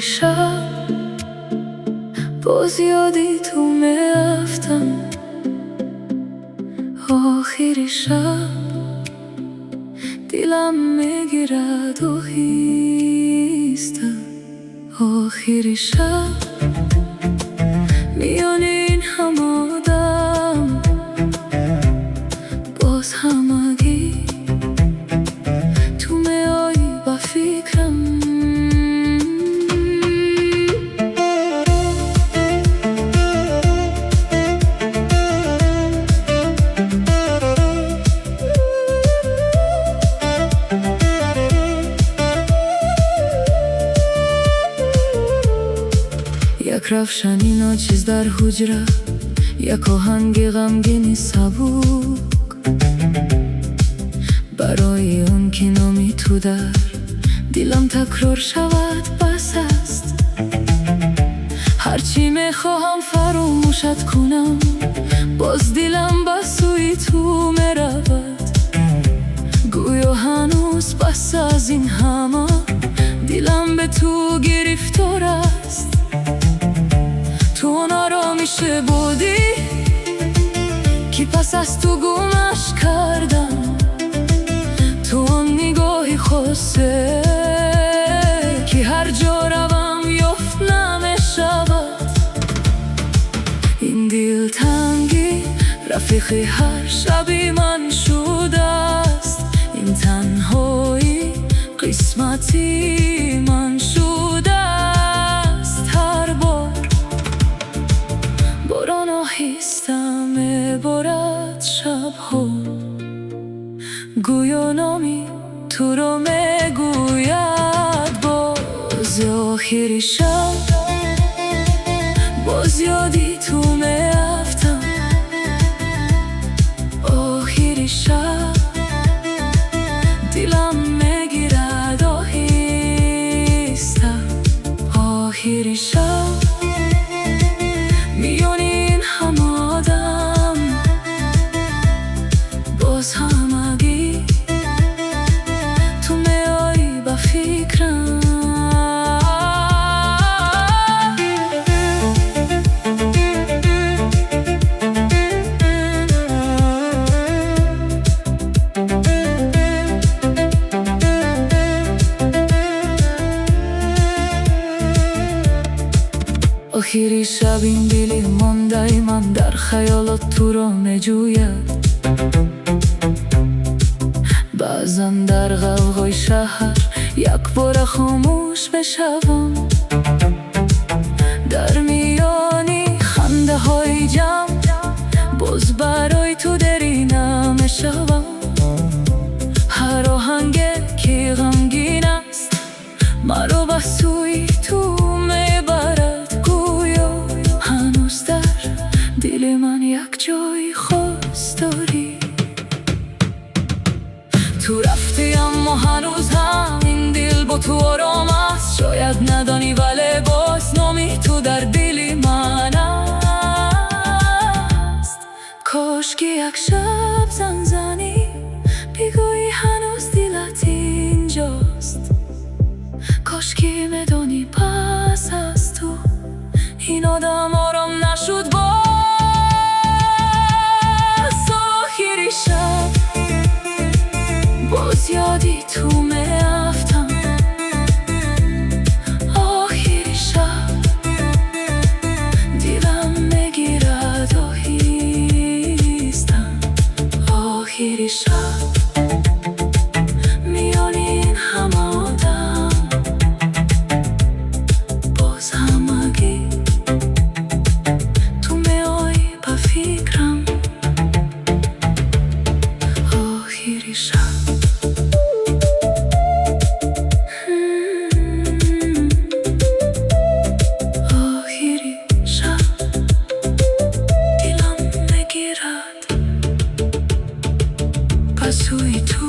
شب باز یادی تو میرفتم. آخری شب دلم میگیرد و هیستم. آخری شب میان این هم آدم باز همگی تو میایی با فکرم. یک روشنی ناچیز در حجره، یک آهنگ غمگینی سبک برای اون که نامی تو در دلم تکرار شود بس است. هرچی میخواهم فراموشت کنم باز دلم به سوی تو میرود. گویا هنوز پس از این همه دلم به تو گرفتار است. تو نارامیشه بودی که پس از تو گمش کردم. تو آن نگاهی خواسته که هر جا روم یافت نمیشود. این دلتنگی رفیق هر شبی من شده است. این تنهایی قسمتی من شده است. هر بار باران آهسته میبارد شبها، گویا نامی تو رو میگوید باز. آخری شب باز یادی تو میرفتم. آخری شب دلم میگیرد آهسته. آخری شب میان این هم آدم باز همگی تو میایی با فکرم. آخری شب این دلی مانده من در خیالات تو را میجوید. بعضا در غوغای شهر یک بار خاموش بشوم. در میانی خنده های جمع باز برای تو دری نمیشوم. هر آهنگ که غمگین است مرا به سوی تو میبرد. گویا هنوز در دل من یک جای خاص داری. تو رفتی اما هنوز هم این دل با تو آرام است. شاید ندانی ولی باز نامی تو در دل من است. کاش که یک شب زنگ زنی بگویی هنوز دلت اینجاست. کاش که میدانی پس از تو این آدم آرام نشد باز. آخری شب باز یادی تو میرفتم. آخری شب دلم میگیرد آهستم. آخری شب میان این هم آدم باز همگی تو میایی با فکرم. آخری شب سوی تو